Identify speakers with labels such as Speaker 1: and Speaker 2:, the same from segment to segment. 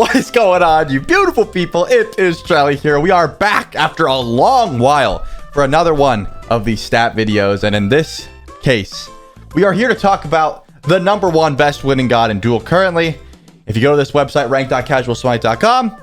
Speaker 1: What is going on, you beautiful people? It is Charlie here. We are back after a long while for another one of these stat videos. And in this case, we are here to talk about the #1 best winning god in Duel currently. If you go to this website, rank.casualsmite.com,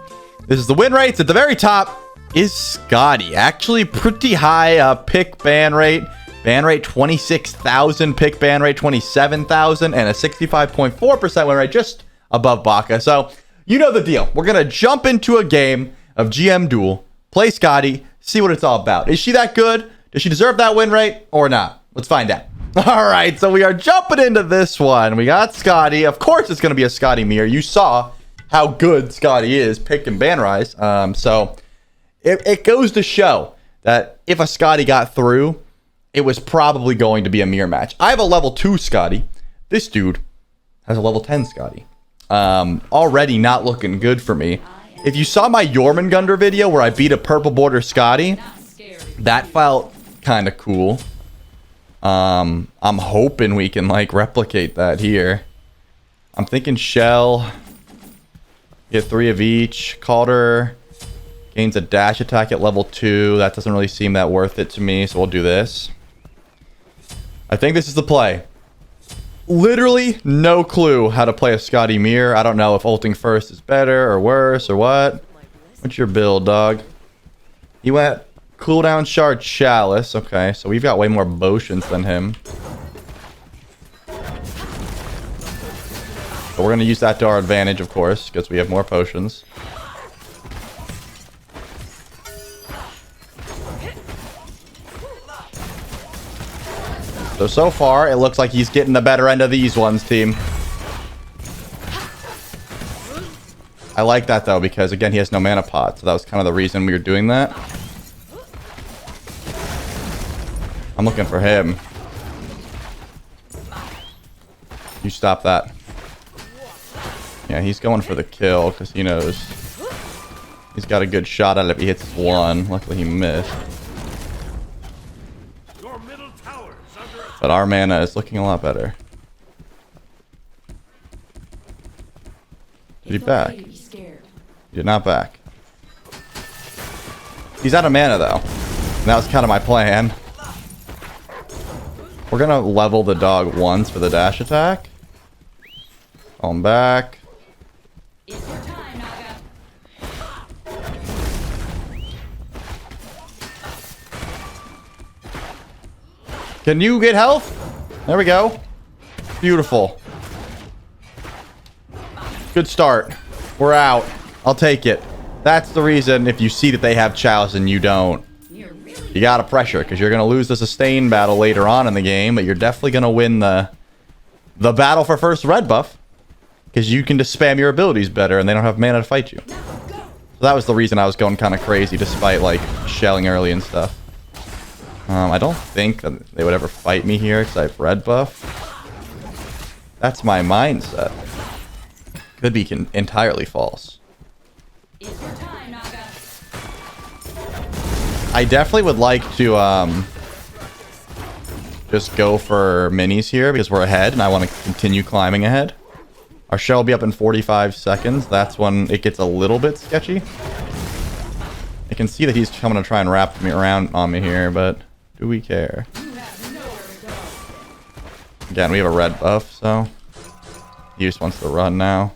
Speaker 1: this is the win rates. At the very top is Scotty. Actually pretty high pick ban rate. Ban rate 26,000, pick ban rate 27,000, and a 65.4% win rate just above Baka. So you know the deal. We're going to jump into a game of GM Duel, play Scotty, see what it's all about. Is she that good? Does she deserve that win rate or not? Let's find out. All right, so we are jumping into this one. We got Scotty. Of course it's going to be a Scotty mirror. You saw how good Scotty is, pick and ban rise. So it goes to show that if a Scotty got through, it was probably going to be a mirror match. I have a level 2 Scotty. This dude has a level 10 Scotty. Already not looking good for me. If you saw my Jormungandr video where I beat a purple border Scotty, that felt kind of cool. I'm hoping we can like replicate that here. I'm thinking Shell, get 3 of each. Calder gains a dash attack at level 2. That doesn't really seem that worth it to me, so we'll do this. I think this is the play. Literally no clue how to play a Scotty mirror. I don't know if ulting first is better or worse or what. What's your build, dog? He went cooldown shard chalice. Okay, so we've got way more potions than him. But we're going to use that to our advantage, of course, because we have more potions. So far, it looks like he's getting the better end of these ones, team. I like that, though, because, again, he has no mana pot. So that was kind of the reason we were doing that. I'm looking for him. You stop that. Yeah, he's going for the kill, because he knows he's got a good shot at it if he hits one. Luckily, he missed. But our mana is looking a lot better. Did he back? He did not back. He's out of mana, though. And that was kind of my plan. We're going to level the dog once for the dash attack. Call him back. Can you get health? There we go. Beautiful. Good start. We're out. I'll take it. That's the reason if you see that they have chalice and you don't, you gotta pressure, because you're gonna lose the sustain battle later on in the game, but you're definitely gonna win the battle for first red buff, because you can just spam your abilities better and they don't have mana to fight you. So that was the reason I was going kind of crazy despite like shelling early and stuff. I don't think that they would ever fight me here because I have red buff. That's my mindset. Could be entirely false. I definitely would like to just go for minis here because we're ahead and I want to continue climbing ahead. Our shell will be up in 45 seconds. That's when it gets a little bit sketchy. I can see that he's coming to try and wrap me around on me here, but do we care? Again, we have a red buff, so he just wants to run now.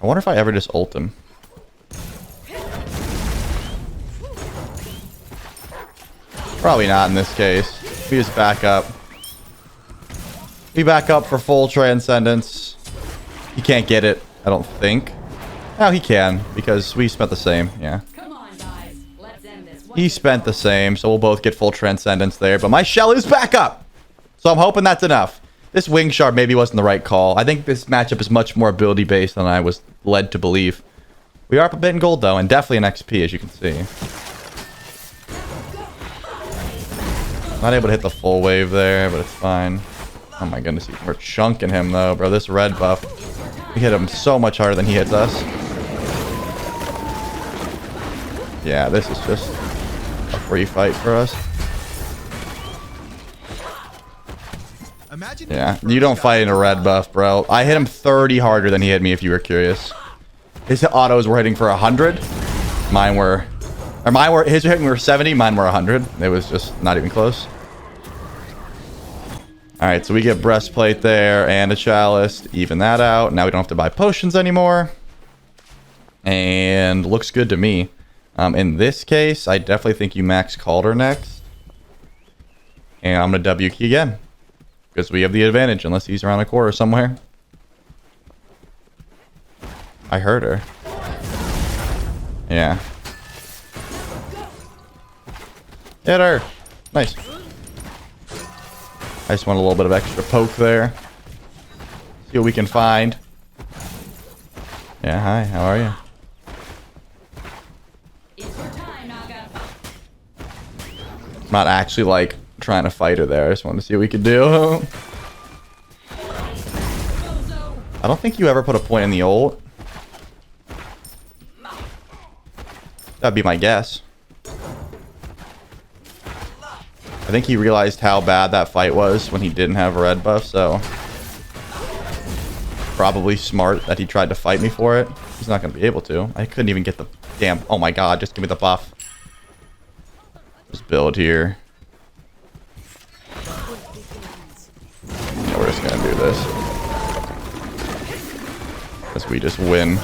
Speaker 1: I wonder if I ever just ult him. Probably not in this case. We just back up. We back up for full transcendence. He can't get it, I don't think. Oh, he can, because we spent the same, yeah. He spent the same, so we'll both get full transcendence there. But my shell is back up. So I'm hoping that's enough. This wing shard maybe wasn't the right call. I think this matchup is much more ability based than I was led to believe. We are up a bit in gold though, and definitely in XP as you can see. Not able to hit the full wave there, but it's fine. Oh my goodness, we're chunking him though, bro. This red buff, we hit him so much harder than he hits us. Yeah, this is just a free fight for us. Yeah, you don't fight in a red buff, bro. I hit him 30 harder than he hit me, if you were curious. His autos were hitting for 100. His hitting were 70, mine were 100. It was just not even close. Alright, so we get breastplate there and a chalice to even that out. Now we don't have to buy potions anymore. And looks good to me. In this case, I definitely think you max Calder next. And I'm going to W key again. Because we have the advantage, unless he's around a corner somewhere. I heard her. Yeah. Hit her. Nice. I just want a little bit of extra poke there. See what we can find. Yeah, hi. How are you? I'm not actually, like, trying to fight her there. I just wanted to see what we could do. I don't think you ever put a point in the ult. That'd be my guess. I think he realized how bad that fight was when he didn't have a red buff, so... Probably smart that he tried to fight me for it. He's not going to be able to. I couldn't even get the damn... Oh my god, just give me the buff. Just build here. Yeah, we're just going to do this. Because we just win.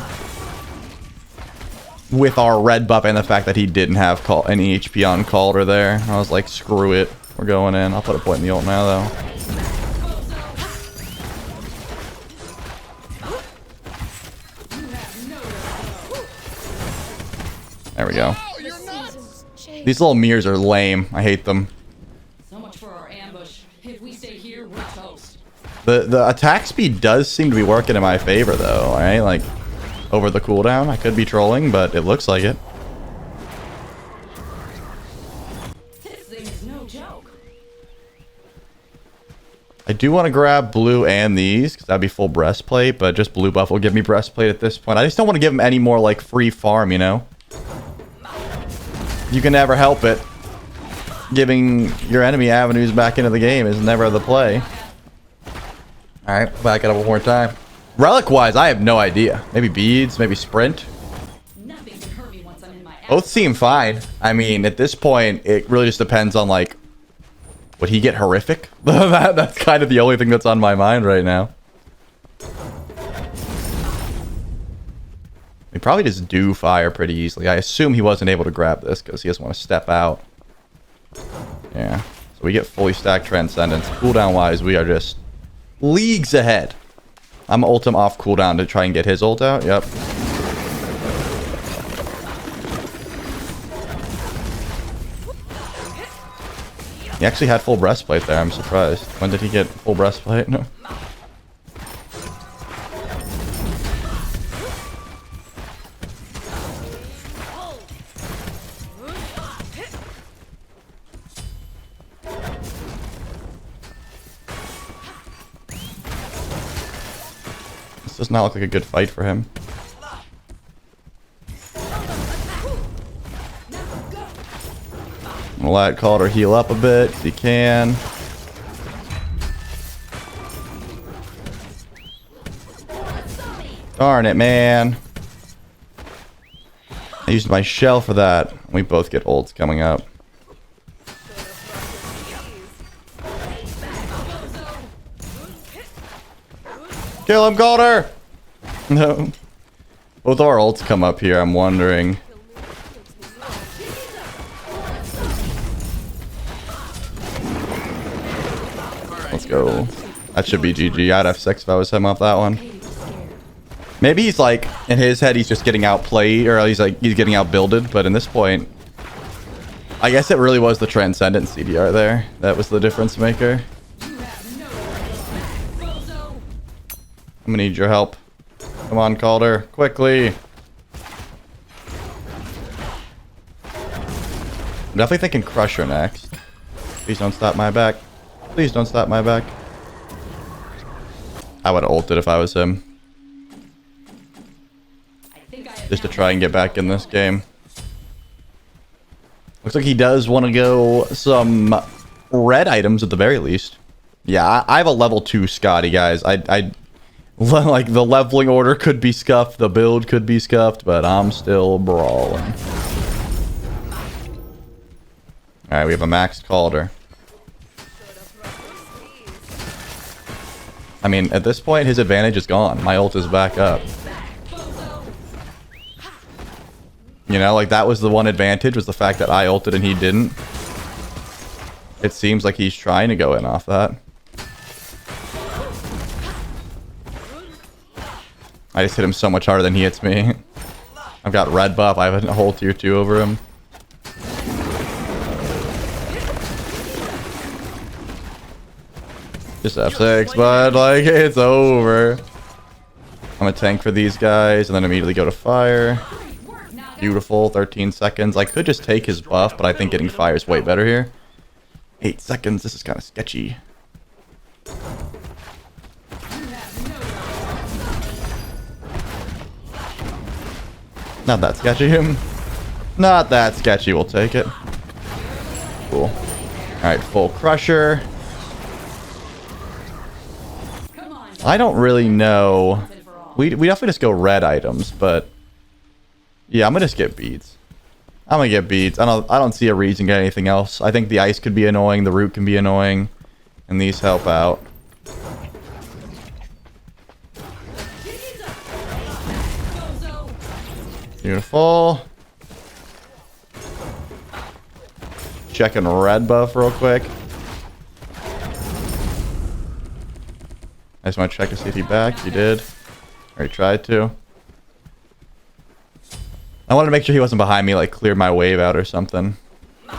Speaker 1: With our red buff and the fact that he didn't have any HP on Calder there. I was like, screw it. We're going in. I'll put a point in the ult now, though. There we go. These little mirrors are lame. I hate them.
Speaker 2: So much for our ambush. If we stay here, we're toast.
Speaker 1: The attack speed does seem to be working in my favor, though. All right, like... Over the cooldown. I could be trolling, but it looks like it.
Speaker 2: This thing is no joke.
Speaker 1: I do want to grab blue and these, because that'd be full breastplate, but just blue buff will give me breastplate at this point. I just don't want to give him any more, like, free farm, you know? You can never help it. Giving your enemy avenues back into the game is never the play. Alright, back it up one more time. Relic-wise, I have no idea. Maybe beads, maybe sprint.
Speaker 2: Nothing can hurt me once I'm in my
Speaker 1: Both seem fine. I mean, at this point, it really just depends on, like... Would he get horrific? That's kind of the only thing that's on my mind right now. He probably just do fire pretty easily. I assume he wasn't able to grab this because he doesn't want to step out. Yeah. So we get fully stacked Transcendence. Cooldown-wise, we are just leagues ahead. I'm ult him off cooldown to try and get his ult out. Yep. He actually had full breastplate there. I'm surprised. When did he get full breastplate? No. Does not look like a good fight for him. I'm gonna let Calder heal up a bit if he can. Darn it, man. I used my shell for that. We both get ults coming up. Kill him, Calder! No. Both our ults come up here, I'm wondering. Let's go. That should be GG. I'd have 6 if I was him off that one. Maybe he's like, in his head, he's just getting outplayed, or he's getting outbuilded, but in this point, I guess it really was the Transcendent CDR there. That was the difference maker. I'm gonna need your help. Come on, Calder. Quickly. I'm definitely thinking Crusher next. Please don't stop my back. Please don't stop my back. I would have ulted if I was him. Just to try and get back in this game. Looks like he does want to go some red items at the very least. Yeah, I have a level 2 Scotty, guys. I like the leveling order could be scuffed, the build could be scuffed, but I'm still brawling. Alright, we have a maxed Calder. I mean, at this point, his advantage is gone. My ult is back up. You know, like, that was the one advantage, was the fact that I ulted and he didn't. It seems like he's trying to go in off that. I just hit him so much harder than he hits me. I've got red buff. I have a whole tier 2 over him. Just F6, but like it's over. I'm gonna tank for these guys and then immediately go to fire. Beautiful, 13 seconds. I could just take his buff, but I think getting fire is way better here. 8 seconds, this is kind of sketchy. Not that sketchy. Not that sketchy, we'll take it. Cool. Alright, full crusher. I don't really know. We definitely just go red items, but yeah, I'm gonna just get beads. I'm gonna get beads. I don't see a reason to get anything else. I think the ice could be annoying, the root can be annoying, and these help out. Beautiful. Checking red buff real quick. I just want to check to see if he backed. He did. Or he tried to. I wanted to make sure he wasn't behind me, like clear my wave out or something. Okay.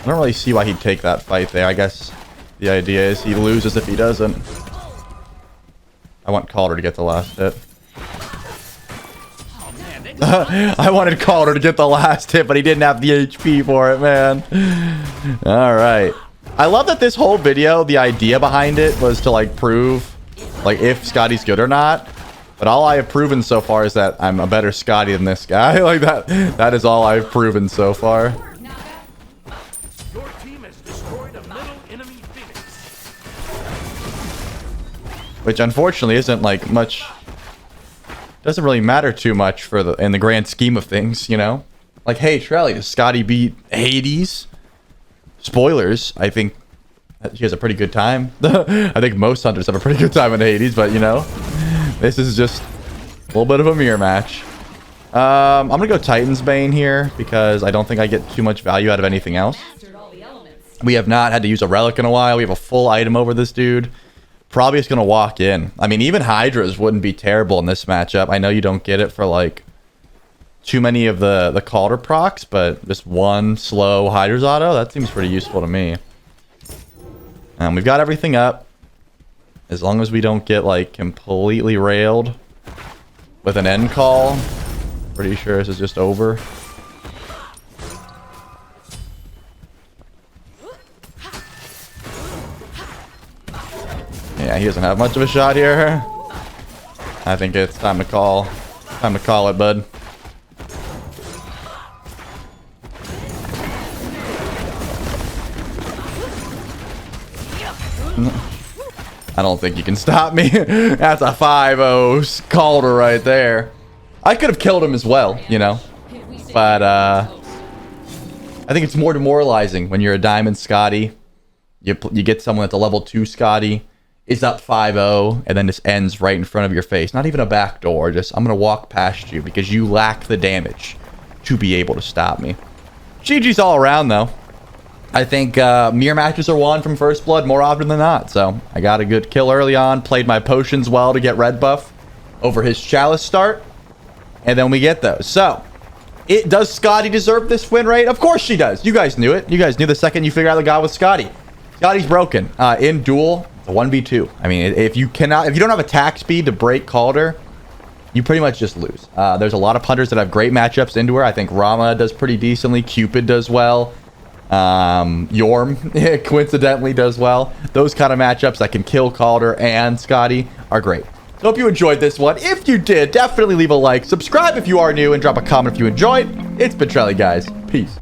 Speaker 1: I don't really see why he'd take that fight there. I guess the idea is he loses if he doesn't. I want Calder to get the last hit. I wanted Calder to get the last hit, but he didn't have the HP for it, man. Alright. I love that this whole video, the idea behind it was to, like, prove, like, if Scotty's good or not. But all I have proven so far is that I'm a better Scotty than this guy. Like, that is all I've proven so far.
Speaker 3: Your team has destroyed a middle enemy Phoenix.
Speaker 1: Which, unfortunately, isn't, like, much... Doesn't really matter too much for in the grand scheme of things, you know? Like, hey, Trelly, does Scotty beat Hades? Spoilers, I think she has a pretty good time. I think most hunters have a pretty good time in Hades, but, you know, this is just a little bit of a mirror match. I'm going to go Titan's Bane here because I don't think I get too much value out of anything else. We have not had to use a relic in a while. We have a full item over this dude. Probably just going to walk in. I mean, even Hydras wouldn't be terrible in this matchup. I know you don't get it for, like, too many of the Calder procs, but just one slow Hydras auto, that seems pretty useful to me. We've got everything up. As long as we don't get, like, completely railed with an end call, pretty sure this is just over. Yeah, he doesn't have much of a shot here. I think it's time to call. Time to call it, bud. I don't think you can stop me. That's a 5-0 Calder right there. I could have killed him as well, you know. But I think it's more demoralizing when you're a Diamond Scotty. You get someone that's a level 2 Scotty. Is up 5-0 and then just ends right in front of your face. Not even a backdoor. Just, I'm going to walk past you because you lack the damage to be able to stop me. GG's all around, though. I think mirror matches are won from First Blood more often than not. So I got a good kill early on. Played my potions well to get red buff over his Chalice start. And then we get those. So, does Scotty deserve this win rate? Of course she does. You guys knew it. You guys knew the second you figure out the guy with Scotty. Scotty's broken. In Duel... a 1v2. I mean, if you don't have attack speed to break Calder, you pretty much just lose. There's a lot of hunters that have great matchups into her. I think Rama does pretty decently. Cupid does well. Yorm coincidentally does well. Those kind of matchups that can kill Calder and Scotty are great. So hope you enjoyed this one. If you did, definitely leave a like. Subscribe if you are new and drop a comment if you enjoyed. It's been Trelly, guys. Peace.